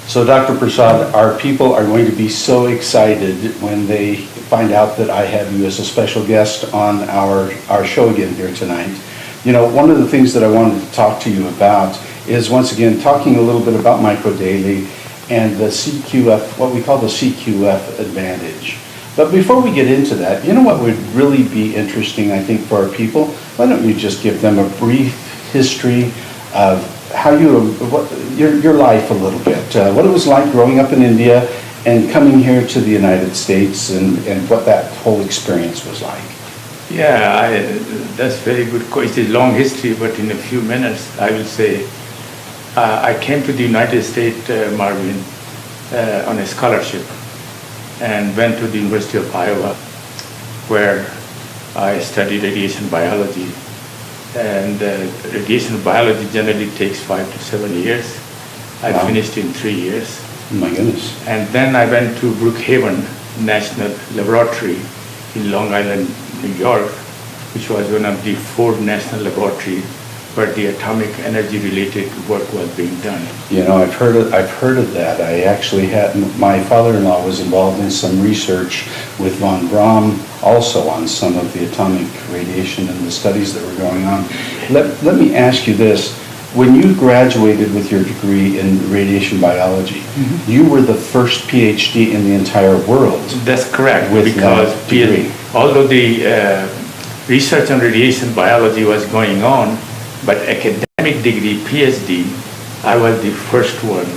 So, Dr. Prasad, our people are going to be so excited when they find out that I have you as a special guest on our show again here tonight. You know, one of the things that I wanted to talk to you about is, once again, talking a little bit about MicroDaily and the CQF, what we call the CQF advantage. But before we get into that, you know what would really be interesting, I think, for our people? Why don't you just give them a brief history of how your life a little bit, what it was like growing up in India and coming here to the United States, and what that whole experience was like. Yeah, that's very good question. It's a long history, but in a few minutes I will say I came to the United States, Marvin, on a scholarship, and went to the University of Iowa, where I studied radiation biology. And radiation biology generally takes 5 to 7 years. I finished in 3 years. Oh my goodness. And then I went to Brookhaven National Laboratory in Long Island, New York, which was one of the 4 national laboratories where the atomic energy related work was being done. You know, I've heard of that. I actually had, my father-in-law was involved in some research with von Braun also on some of the atomic radiation and the studies that were going on. Let me ask you this. When you graduated with your degree in radiation biology, you were the first PhD in the entire world. That's correct, with because that degree. Although the research on radiation biology was going on, but academic degree, PhD, I was the first one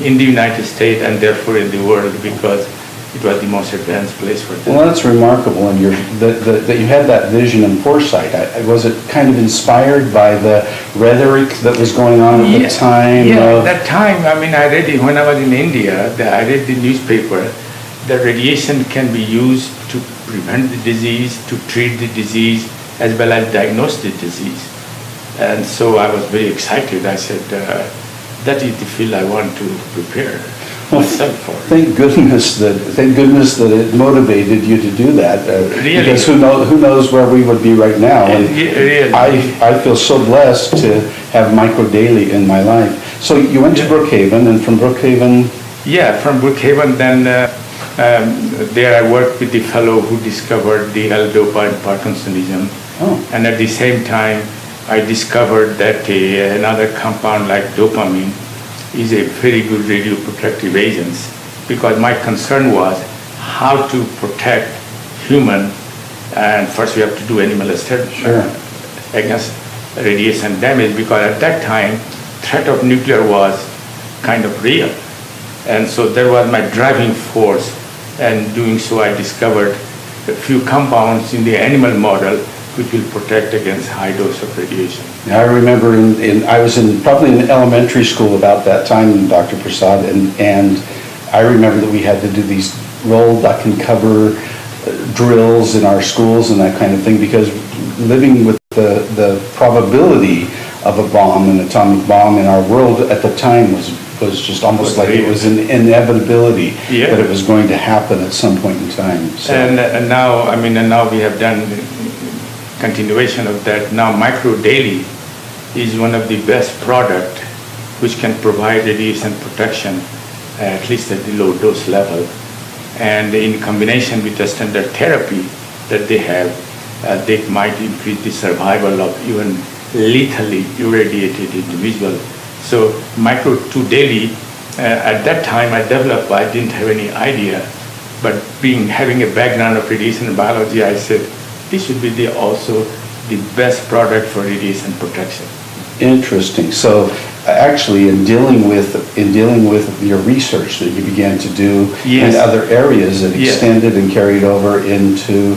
in the United States and therefore in the world, because it was the most advanced place for that. Well, that's remarkable, and that you had that vision and foresight. Was it kind of inspired by the rhetoric that was going on at the time? Yeah, at that time, I mean, I read it when I was in India. I read the newspaper that radiation can be used to prevent the disease, to treat the disease, as well as diagnose the disease. And so I was very excited. I said, that is the field I want to prepare myself for. Thank goodness that it motivated you to do that. Really? Because who knows where we would be right now. And really. I feel so blessed to have MicroDaily in my life. So you went to Brookhaven, and from Brookhaven? Yeah, from Brookhaven, then there I worked with the fellow who discovered the L-DOPA and Parkinsonism. Oh. And at the same time, I discovered that another compound like dopamine is a very good radioprotective agent, because my concern was how to protect human, and first we have to do animal studies against radiation damage, because at that time threat of nuclear was kind of real, and so there was my driving force, and doing so I discovered a few compounds in the animal model which will protect against high dose of radiation. Now, I remember I was probably in elementary school about that time, Dr. Prasad, and I remember that we had to do these roll, duck, and cover drills in our schools and that kind of thing, because living with the probability of a bomb, an atomic bomb in our world at the time was just almost like it was an inevitability that it was going to happen at some point in time. So. And now, I mean, and now we have done continuation of that. Now MicroDaily is one of the best product which can provide radiation protection, at least at the low dose level, and in combination with the standard therapy that they have, they might increase the survival of even lethally irradiated individual. So MicroDaily, at that time I developed, I didn't have any idea, but having a background of radiation biology, I said, this should be also the best product for radiation protection. Interesting. So actually, in dealing with your research that you began to do in other areas, it extended and carried over into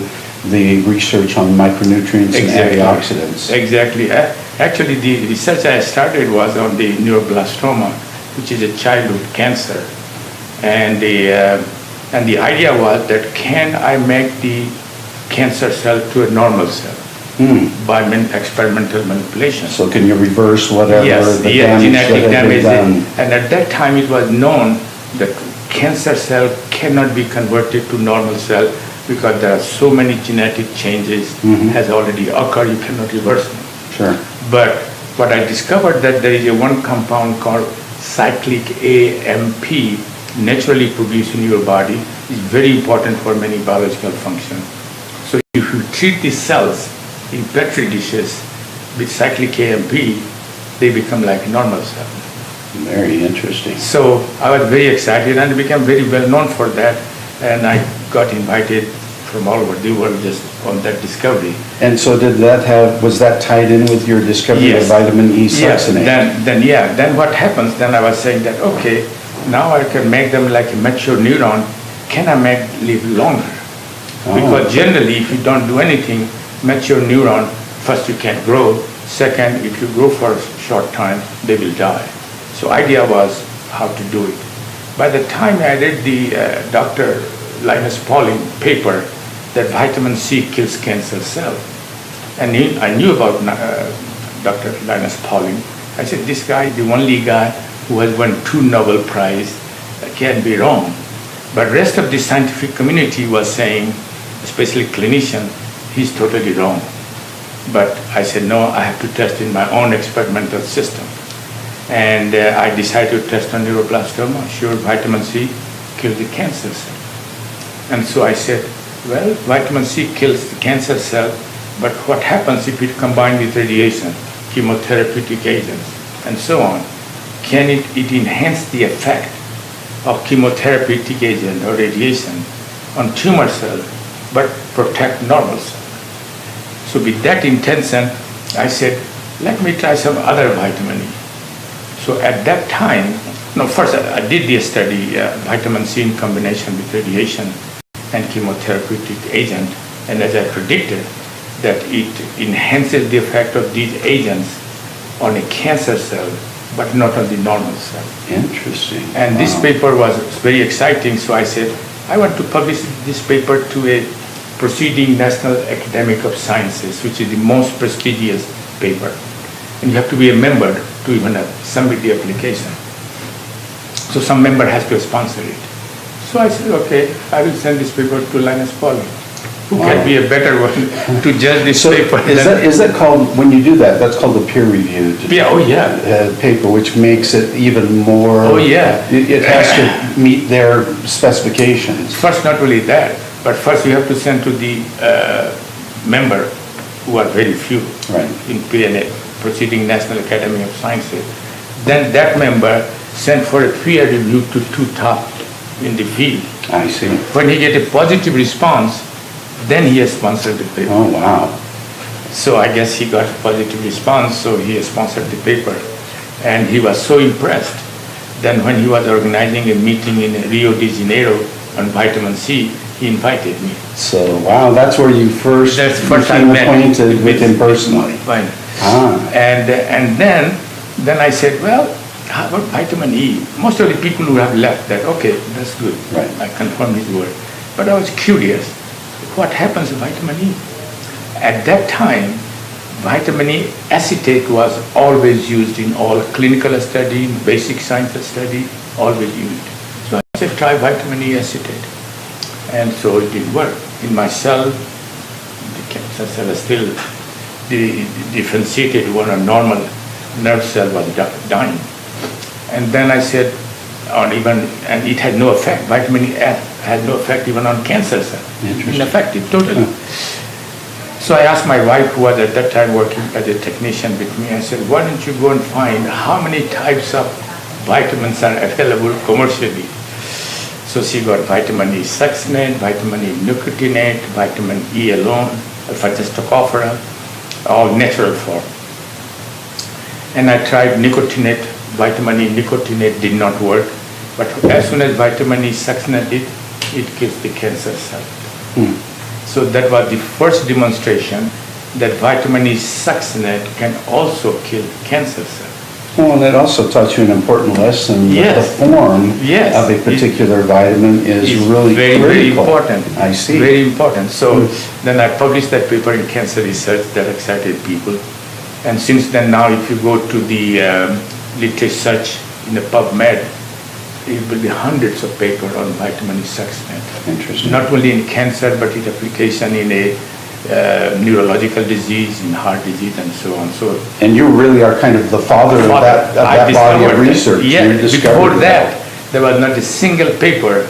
the research on micronutrients and antioxidants. Exactly. Actually, the research I started was on the neuroblastoma, which is a childhood cancer, and the idea was that can I make the cancer cell to a normal cell by experimental manipulation. So can you reverse whatever the genetic damage done? And at that time it was known that cancer cell cannot be converted to normal cell because there are so many genetic changes has already occurred, you cannot reverse them. Sure. But what I discovered that there is one compound called cyclic AMP naturally produced in your body is very important for many biological functions. So if you treat these cells in petri dishes with cyclic AMP, they become like normal cells. Very interesting. So I was very excited and became very well known for that, and I got invited from all over the world just on that discovery. And so was that tied in with your discovery of Yes. vitamin E Yes, succinate? then what happens, then I was saying that, okay, now I can make them like a mature neuron, can I make live longer? Oh. Because generally, if you don't do anything, mature neuron, first you can't grow, second, if you grow for a short time, they will die. So idea was how to do it. By the time I read the Dr. Linus Pauling paper that vitamin C kills cancer cells, and I knew about Dr. Linus Pauling, I said, this guy, the only guy who has won 2 Nobel Prize, can't be wrong. But rest of the scientific community was saying, especially clinician, he's totally wrong. But I said, no, I have to test in my own experimental system. And I decided to test on neuroblastoma. Sure, vitamin C kills the cancer cell. And so I said, well, vitamin C kills the cancer cell, but what happens if it combined with radiation, chemotherapeutic agents, and so on? Can it enhance the effect of chemotherapeutic agent or radiation on tumor cells, but protect normal cells? So with that intention, I said, let me try some other vitamin E. So at that time, first I did the study, vitamin C in combination with radiation and chemotherapeutic agent, and as I predicted, that it enhances the effect of these agents on a cancer cell, but not on the normal cell. Interesting. And this paper was very exciting, so I said, I want to publish this paper to a Proceeding National Academic of Sciences, which is the most prestigious paper. And you have to be a member to even submit the application. So some member has to sponsor it. So I said, okay, I will send this paper to Linus Pauling. Who can be a better one to judge this paper? Is that called, when you do that, that's called a peer-reviewed paper, which makes it even more... Oh, yeah. It has to meet their specifications. First, not only that, but first you have to send to the member, who are very few, right, in PNA, Proceeding National Academy of Sciences. Then that member sent for a peer review to 2 top in the field. I see. When he get a positive response, then he has sponsored the paper. Oh, wow. So I guess he got a positive response, so he sponsored the paper. And he was so impressed. Then when he was organizing a meeting in Rio de Janeiro on vitamin C, he invited me. So, wow, that's where you first became acquainted with him personally. Fine. Ah. And then I said, well, how about vitamin E? Most of the people who have left that, okay, that's good. Right. I confirm his word. But I was curious, what happens to vitamin E? At that time, vitamin E acetate was always used in all clinical study, basic science study, always used. So I said, try vitamin E acetate. And so it did work. In my cell, the cancer cell is still differentiated when a normal nerve cell was dying. And then I said, and it had no effect. Vitamin E had no effect even on cancer cells. Ineffective, totally. So I asked my wife, who was at that time working as a technician with me, I said, why don't you go and find how many types of vitamins are available commercially? So she got vitamin E succinate, vitamin E nicotinate, vitamin E alone, alpha-just tocopherol, all natural form. And I tried nicotinate, vitamin E nicotinate did not work, but as soon as vitamin E succinate did, it kills the cancer cell. So that was the first demonstration that vitamin E succinate can also kill cancer cells. Well, and it also taught you an important lesson that the form of a particular vitamin is really very, critical. very important. I see. Very important. So then I published that paper in Cancer Research that excited people. And since then now, if you go to the literature search in the PubMed, it will be hundreds of papers on vitamin E succinate. Interesting. Not only in cancer, but its application in a neurological disease and heart disease and so on. So And you really are kind of the father of that body of research. Yeah, You discovered before that, there was not a single paper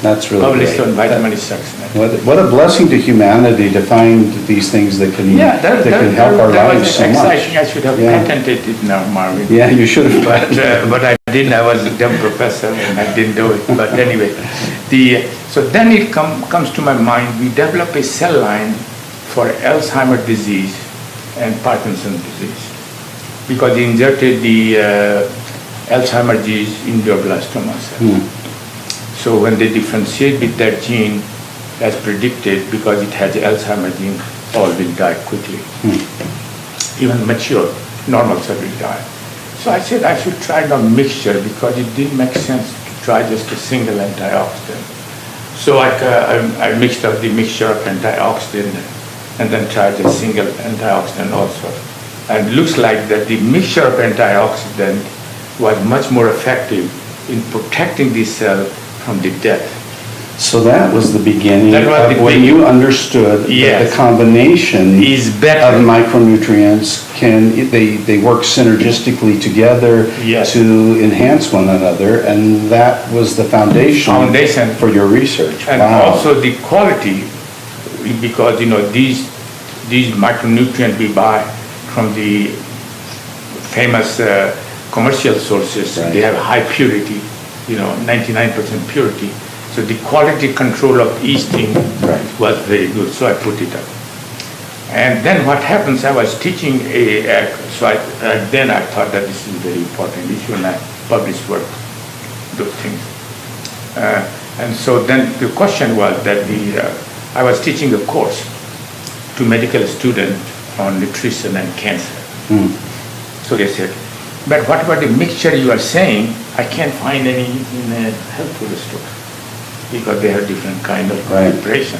That's really published great. on vitamin extraction. What a blessing to humanity to find these things that can, Yeah, that can help our that lives was so much. exciting. I should have Yeah. patented it now, Marvin. Yeah, you should have. But I didn't. I was a dumb professor and I didn't do it. But anyway, so then it comes to my mind. We develop a cell line for Alzheimer's disease and Parkinson's disease because he injected the Alzheimer's disease in glioblastoma cells. So when they differentiate with that gene, as predicted, because it has the Alzheimer's gene, all will die quickly. Even mature, normal cell will die. So I said I should try the mixture because it didn't make sense to try just a single antioxidant. So I mixed up the mixture of antioxidant and then tried a single antioxidant also. And it looks like that the mixture of antioxidant was much more effective in protecting the cell from the death. So that was the beginning That was of the when beginning. you understood that Yes. the combination Is better. of micronutrients they work synergistically together Yes. to enhance one another, and that was the foundation for your research. And Wow. also the quality, because these micronutrients we buy from the famous commercial sources, Right. they have high purity, 99% purity. So the quality control of each thing Right. was very good, so I put it up. And then what happens, I was teaching then I thought that this is very important issue and I published work, those things. And so then the question was that I was teaching a course to medical students on nutrition and cancer. So they said, but what about the mixture you are saying? I can't find any in a health food store because they have different kind of preparation.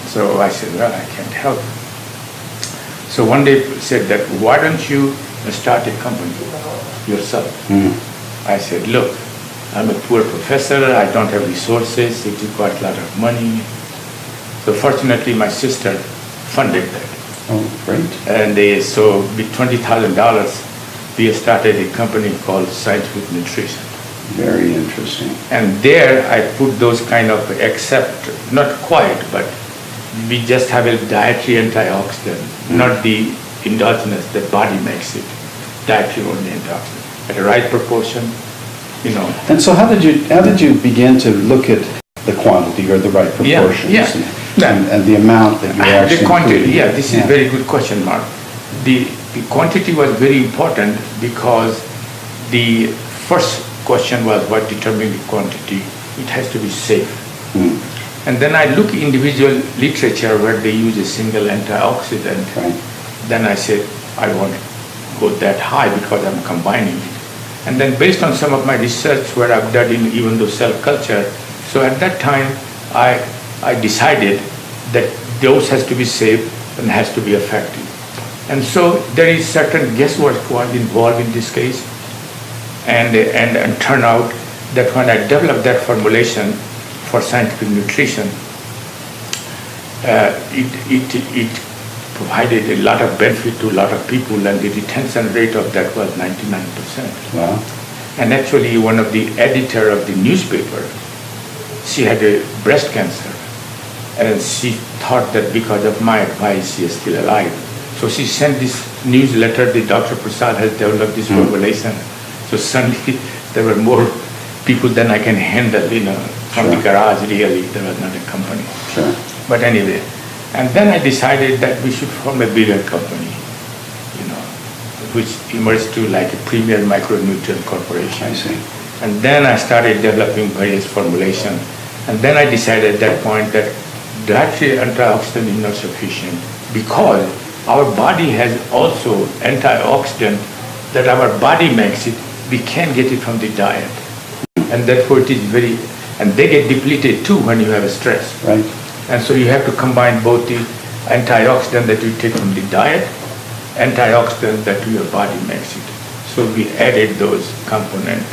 So I said, well, I can't help. So one day said that, why don't you start a company yourself? I said, look, I'm a poor professor, I don't have resources, it requires a lot of money. So fortunately my sister funded that. Oh, great. And so with $20,000, we started a company called Scientific Nutrition. Very interesting. And there I put those kind of, not quite, but we just have a dietary antioxidant, not the endogenous, the body makes it, dietary only antioxidant, at the right proportion, And so how did you begin to look at the quantity or the right proportions? And the amount that you were actually the quantity, including? this is a very good question, Mark. The quantity was very important because the first question was what determined the quantity. It has to be safe. And then I look individual literature where they use a single antioxidant. Then I said, I won't go that high because I'm combining it. And then based on some of my research where I've done in even though cell culture, so at that time I decided that dose has to be safe and has to be effective. And so there is certain guesswork was involved in this case, and turned out that when I developed that formulation for scientific nutrition, it provided a lot of benefit to a lot of people, and the retention rate of that was 99%. Wow. And actually one of the editor of the newspaper, she had a breast cancer, and she thought that because of my advice she is still alive. So she sent this newsletter, the Dr. Prasad has developed this formulation. So suddenly there were more people than I can handle, from the garage really, there was not a company. But anyway, and then I decided that we should form a bigger company, which emerged to like a premier micronutrient corporation. I see. And then I started developing various formulations. And then I decided at that point that dietary antioxidant is not sufficient because our body has also antioxidant that our body makes it. We can't get it from the diet. And therefore it is and they get depleted too when you have a stress. Right. And so you have to combine both the antioxidant that you take from the diet, antioxidant that your body makes it. So we added those components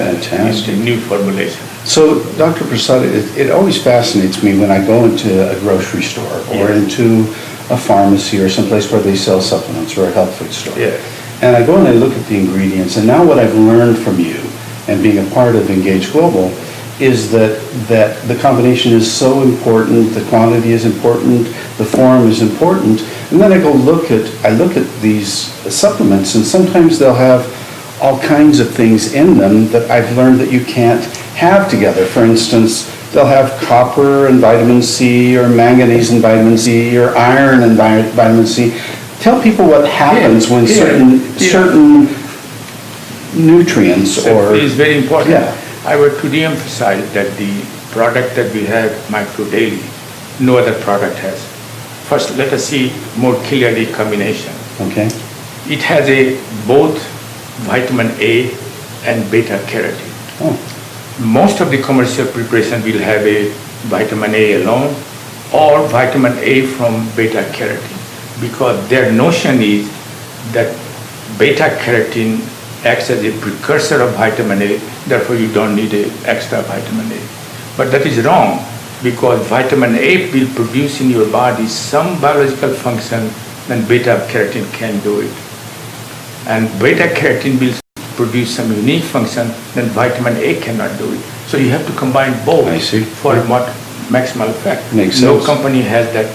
in the new formulation. So, Dr. Prasad, it always fascinates me when I go into a grocery store or into a pharmacy or someplace where they sell supplements or a health food store. Yeah. And I go and I look at the ingredients, and now what I've learned from you and being a part of Engage Global is that the combination is so important, the quantity is important, the form is important, and then I look at these supplements, and sometimes they'll have all kinds of things in them that I've learned that you can't have together. For instance, they'll have copper and vitamin C, or manganese and vitamin C, or iron and vitamin C. Tell people what happens when certain nutrients or... It is very important. Yeah. I would to re-emphasize that the product that we have, Micro Daily, no other product has. First, let us see more clearly combination. Okay. It has both vitamin A and beta carotene. Oh. Most of the commercial preparation will have a vitamin A alone or vitamin A from beta carotene, because their notion is that beta carotene acts as a precursor of vitamin A, therefore you don't need an extra vitamin A. But that is wrong, because vitamin A will produce in your body some biological function when beta carotene can do it. And beta carotene will produce some unique function then vitamin A cannot do it. So you have to combine both for maximal effect. Makes no sense. company has that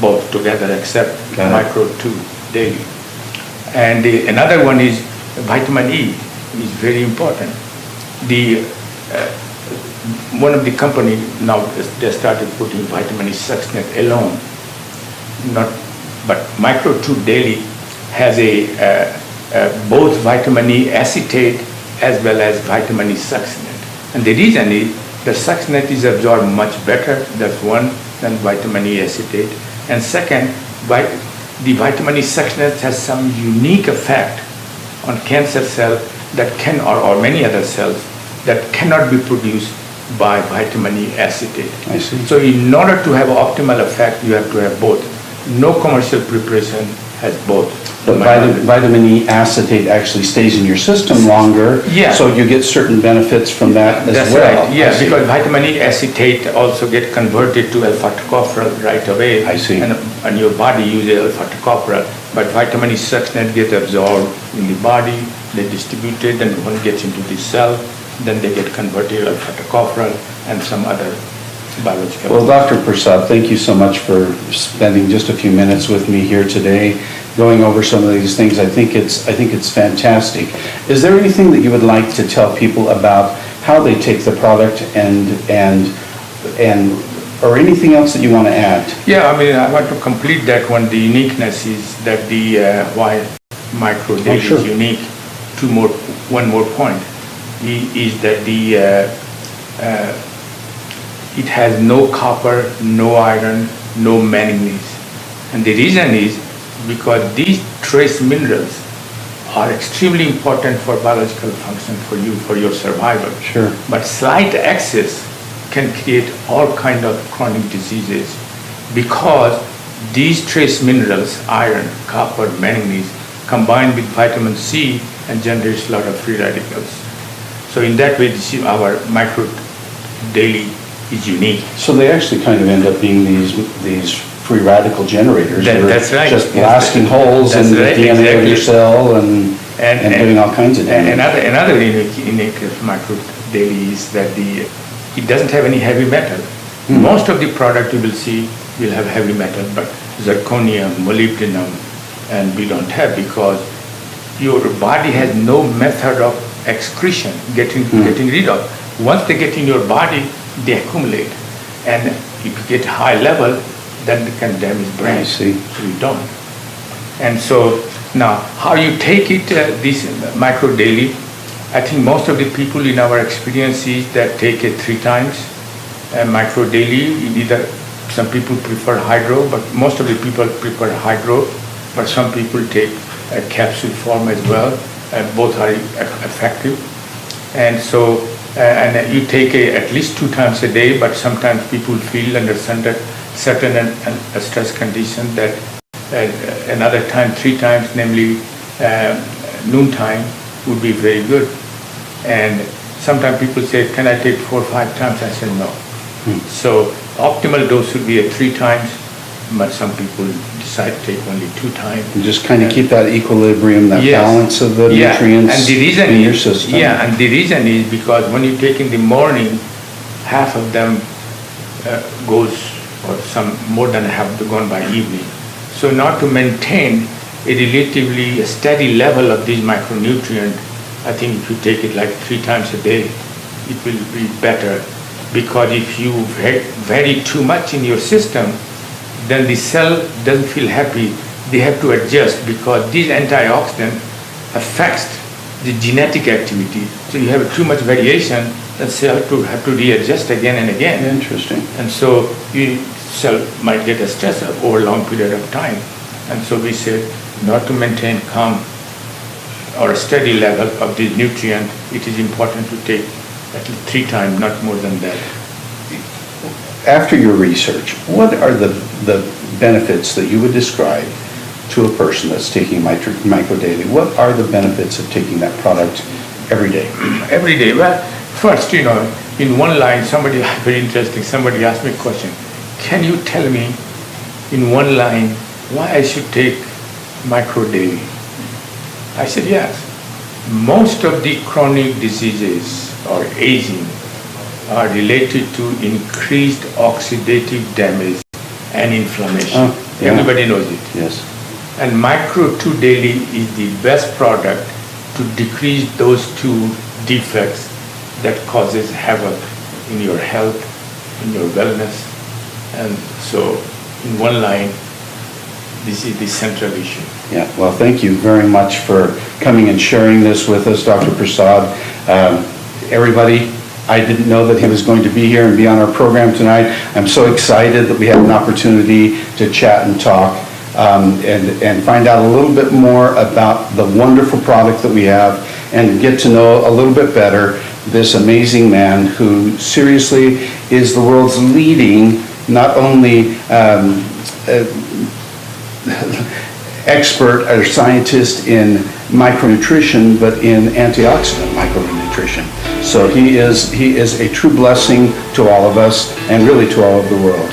both together except Micro 2 Daily. And another one is vitamin E is very important. One of the company now they started putting vitamin E succinate alone. But Micro 2 Daily has both vitamin E acetate as well as vitamin E succinate. And the reason is the succinate is absorbed much better, that's one, than vitamin E acetate. And second, the vitamin E succinate has some unique effect on cancer cells that or many other cells that cannot be produced by vitamin E acetate. I see. So in order to have optimal effect, you have to have both. No commercial preparation has both. But vitamin E acetate actually stays in your system longer, so you get certain benefits from that as That's well. Right. Yeah, because vitamin E acetate also get converted to alpha-tocopherol right away. I see. And your body uses alpha-tocopherol, but vitamin E succinate gets absorbed in the body, they distribute it, and one gets into the cell, then they get converted to alpha-tocopherol and some other biological. Well, Dr. Prasad, thank you so much for spending just a few minutes with me here today, going over some of these things. I think it's fantastic. Is there anything that you would like to tell people about how they take the product and or anything else that you want to add? Yeah, I mean, I want to complete that one. The uniqueness is that why Micro Daily is unique. One more point is that it has no copper, no iron, no manganese. And the reason is because these trace minerals are extremely important for biological function for you, for your survival. Sure. But slight excess can create all kind of chronic diseases because these trace minerals, iron, copper, manganese, combine with vitamin C and generates a lot of free radicals. So in that way, our Micro Daily is unique. So they actually kind of end up being these free radical generators. That's right. Just blasting holes in the DNA of your cell and doing all kinds of damage. Another unique Micro Daily is that it doesn't have any heavy metal. Most of the product you will see will have heavy metal, but zirconium, molybdenum, and we don't have, because your body has no method of excretion, getting rid of. Once they get in your body, they accumulate, and if you get high level, then they can damage brain. I see. So you don't. And so now, how you take it, this Micro Daily, I think most of the people in our experience is that take it 3 times. Micro Daily, either some people prefer hydro, but most of the people prefer hydro, but some people take a capsule form as well. Both are effective. And so, and you take at least 2 times a day, but sometimes people feel under certain stress condition that another time, 3 times, namely noontime, would be very good. And Sometimes people say, can I take 4 or 5 times? I said no. So optimal dose would be at 3 times, but some people decide to take only 2 times. And just kind of keep that equilibrium, that Yes. balance of the Yeah, nutrients and the reason in your is, system. Yeah, and the reason is because when you take in the morning, half of them goes, or some more than half gone by evening. So not to maintain a relatively steady level of these micronutrients, I think if you take it like 3 times a day, it will be better. Because if you vary too much in your system, then the cell doesn't feel happy. They have to adjust because these antioxidants affects the genetic activity. So you have too much variation, the cell have to readjust again and again. Interesting. And so your cell might get a stress over a long period of time. And so we said, not to maintain calm or a steady level of this nutrient, it is important to take at least 3 times, not more than that. After your research, what are the benefits that you would describe to a person that's taking Micro Daily? What are the benefits of taking that product every day? Every day. Well, first, in one line, very interesting, somebody asked me a question. Can you tell me in one line why I should take Micro Daily? I said, yes. Most of the chronic diseases or aging are related to increased oxidative damage and inflammation. Yeah. Everybody knows it. Yes. And Micro 2 Daily is the best product to decrease those 2 defects that causes havoc in your health, in your wellness. And so in one line, this is the central issue. Yeah, well, thank you very much for coming and sharing this with us, Dr. Prasad. Everybody, I didn't know that he was going to be here and be on our program tonight. I'm so excited that we have an opportunity to chat and talk and find out a little bit more about the wonderful product that we have and get to know a little bit better this amazing man who seriously is the world's leading, not only expert or scientist in micronutrition, but in antioxidant micronutrition. So he is a true blessing to all of us and really to all of the world.